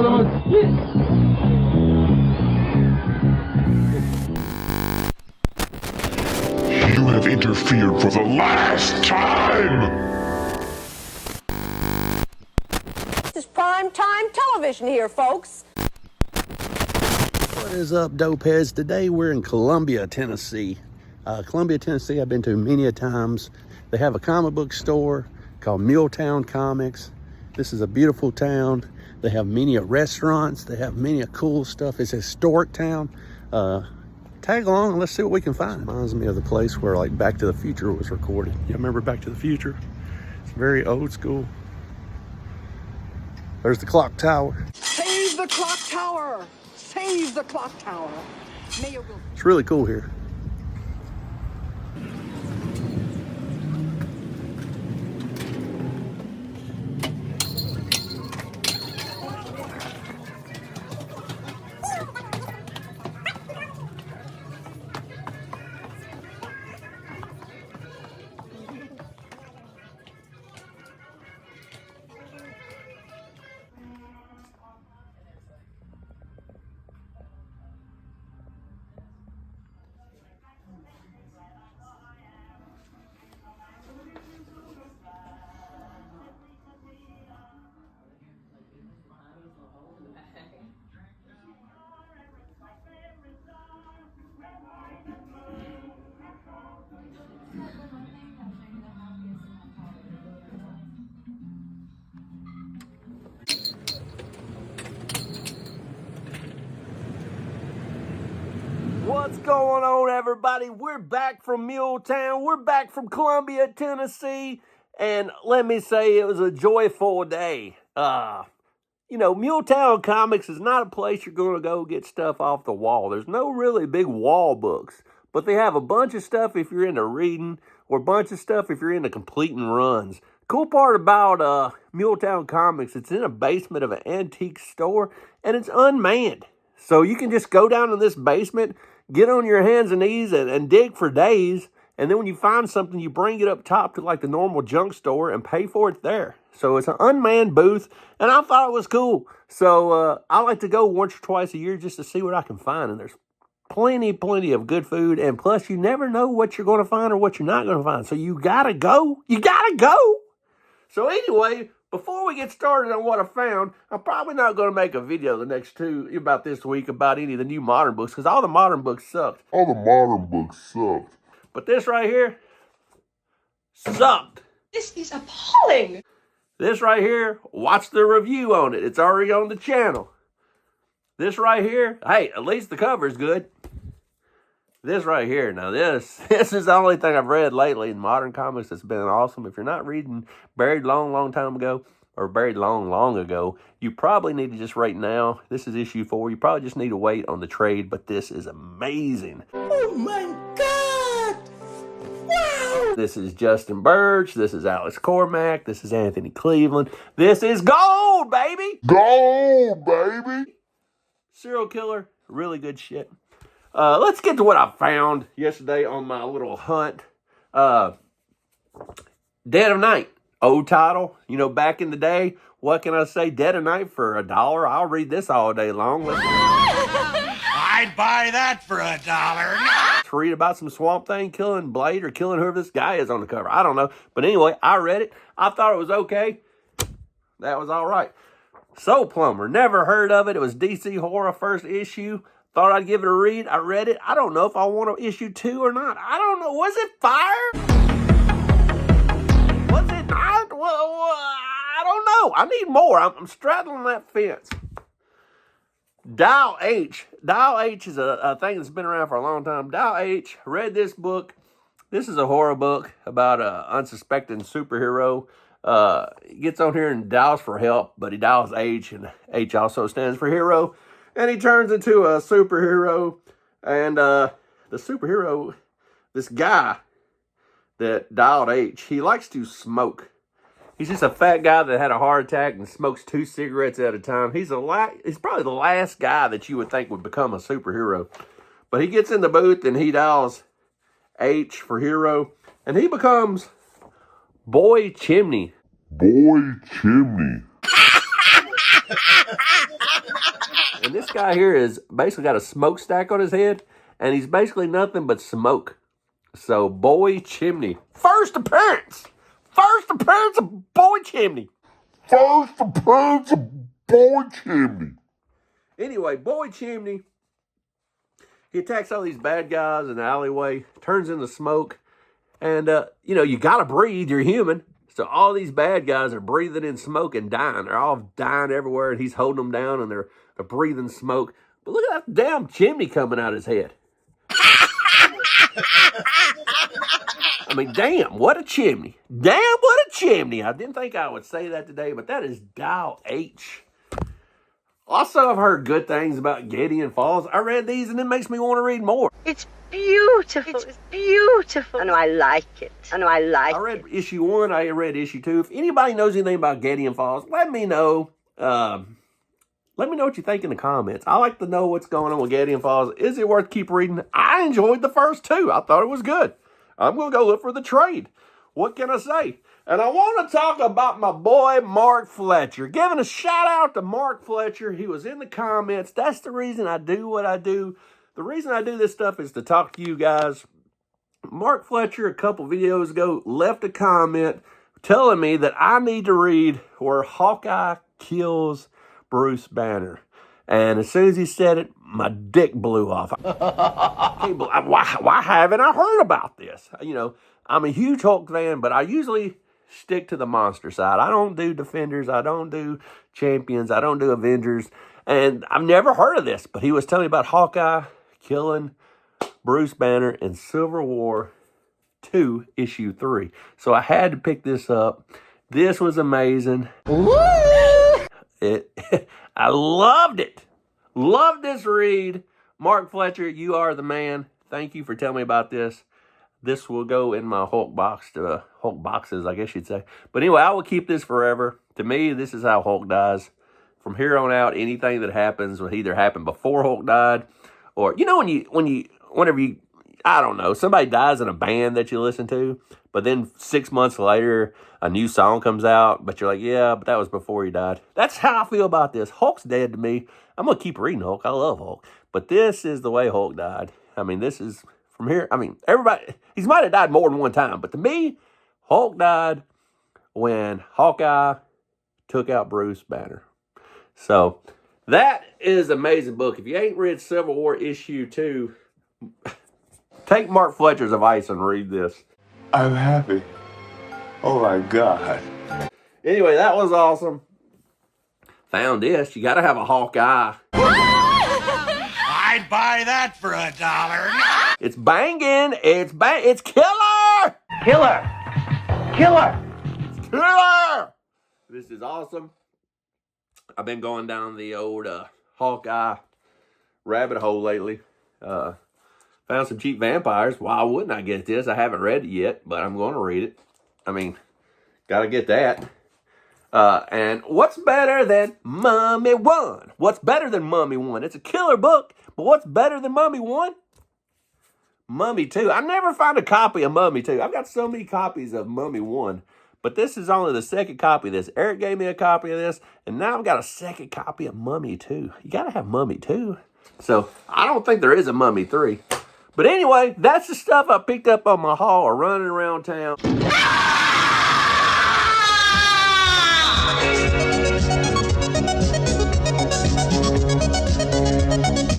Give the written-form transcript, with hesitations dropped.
You have interfered for the last time! This is prime time television here, folks. What is up, dopeheads? Today we're in Columbia, Tennessee. Columbia, Tennessee, I've been to many a times. They have a comic book store called Milltown Comics. This is a beautiful town. They have many restaurants. They have many cool stuff. It's a historic town. Tag along and let's see what we can find. Reminds me of the place where like Back to the Future was recorded. You remember Back to the Future? It's very old school. There's the clock tower. Save the clock tower! Save the clock tower! It's really cool here. What's going on, everybody? We're back from Milltown. We're back from Columbia, Tennessee. And let me say, it was a joyful day. Milltown Comics is not a place you're going to go get stuff off the wall. There's no really big wall books. But they have a bunch of stuff if you're into reading, or a bunch of stuff if you're into completing runs. Cool part about Milltown Comics, it's in a basement of an antique store, and it's unmanned. So you can just go down in this basement, get on your hands and knees and dig for days. And then when you find something, you bring it up top to like the normal junk store and pay for it there. So it's an unmanned booth. And I thought it was cool. So I like to go once or twice a year just to see what I can find. And there's plenty of good food. And plus, you never know what you're going to find or what you're not going to find. So you got to go. You got to go. So anyway, before we get started on what I found, I'm probably not going to make a video the next two about this week about any of the new modern books, because all the modern books sucked. But this right here sucked. This is appalling. This right here, watch the review on it. It's already on the channel. This right here, hey, at least the cover is good. This right here, now this is the only thing I've read lately in modern comics that's been awesome. If you're not reading Buried Long Time Ago, or Buried Long Ago, you probably need to just wait now. This is issue 4. You probably just need to wait on the trade, but this is amazing. Oh my God! Wow! This is Justin Birch. This is Alex Cormack. This is Anthony Cleveland. This is gold, baby! Gold, baby! Serial killer, really good shit. Let's get to what I found yesterday on my little hunt. Dead of Night, old title. You know, back in the day, what can I say? Dead of Night for $1. I'll read this all day long. I'd buy that for $1. Let's read about some Swamp Thing killing Blade or killing whoever this guy is on the cover. I don't know. But anyway, I read it. I thought it was okay. That was all right. Soul Plumber, never heard of it. It was DC Horror first issue. Thought I'd give it a read. I read it. I don't know if I want to issue 2 or not. I don't know. Was it fire? Was it not? Well, I don't know. I need more. I'm straddling that fence. Dial H. Dial H is a thing that's been around for a long time. Dial H. Read this book. This is a horror book about an unsuspecting superhero. He gets on here and dials for help, but he dials H, and H also stands for hero. And he turns into a superhero. And the superhero, this guy that dialed H, he likes to smoke. He's just a fat guy that had a heart attack and smokes 2 cigarettes at a time. He's probably the last guy that you would think would become a superhero. But he gets in the booth and he dials H for hero. And he becomes Boy Chimney. Boy Chimney. guy here is basically got a smokestack on his head, and he's basically nothing but smoke. So, Boy Chimney. First appearance of Boy Chimney. First appearance of Boy Chimney. Anyway, Boy Chimney, he attacks all these bad guys in the alleyway, turns into smoke, and, you got to breathe. You're human. So all these bad guys are breathing in smoke and dying. They're all dying everywhere, and he's holding them down, and they're breathing smoke. But look at that damn chimney coming out of his head. I mean, damn, what a chimney. Damn, what a chimney. I didn't think I would say that today, but that is Dial H. Also, I've heard good things about Gideon Falls. I read these, and it makes me want to read more. It's beautiful. It's beautiful. And I like it. I read issue 1. I read issue 2. If anybody knows anything about Gideon Falls, let me know. Let me know what you think in the comments. I like to know what's going on with Gideon Falls. Is it worth keep reading? I enjoyed the first 2. I thought it was good. I'm going to go look for the trade. What can I say? And I want to talk about my boy, Mark Fletcher. Giving a shout out to Mark Fletcher. He was in the comments. That's the reason I do what I do. The reason I do this stuff is to talk to you guys. Mark Fletcher, a couple videos ago, left a comment telling me that I need to read Where Hawkeye Kills Bruce Banner. And as soon as he said it, my dick blew off. Why haven't I heard about this? I'm a huge Hulk fan, but I usually stick to the monster side. I don't do Defenders. I don't do Champions. I don't do Avengers. And I've never heard of this, but he was telling me about Hawkeye killing Bruce Banner in Civil War 2, issue 3. So I had to pick this up. This was amazing. I loved it. Loved this read. Mark Fletcher, you are the man. Thank you for telling me about this. This will go in my Hulk box, Hulk boxes, I guess you'd say. But anyway, I will keep this forever. To me, this is how Hulk dies. From here on out, anything that happens will either happen before Hulk died, or whenever you, I don't know, somebody dies in a band that you listen to, but then 6 months later, a new song comes out, but you're like, yeah, but that was before he died. That's how I feel about this. Hulk's dead to me. I'm going to keep reading Hulk. I love Hulk. But this is the way Hulk died. I mean, this is, from here, everybody, he might have died more than one time, but to me, Hulk died when Hawkeye took out Bruce Banner. So, that is an amazing book. If you ain't read Civil War issue 2, take Mark Fletcher's advice and read this. I'm happy. Oh my God. Anyway, that was awesome. Found this. You got to have a Hawkeye. I'd buy that for $1. It's banging. It's killer. Killer! Killer. This is awesome. I've been going down the old Hawkeye rabbit hole lately. Found some cheap vampires. Why wouldn't I get this? I haven't read it yet, but I'm going to read it. Got to get that. And what's better than Mummy 1? What's better than Mummy 1? It's a killer book, but what's better than Mummy 1? Mummy 2. I never found a copy of Mummy 2. I've got so many copies of Mummy 1, but this is only the second copy of this. Eric gave me a copy of this, and now I've got a second copy of Mummy 2. You got to have Mummy 2. So I don't think there is a Mummy 3. But anyway, that's the stuff I picked up on my haul or running around town.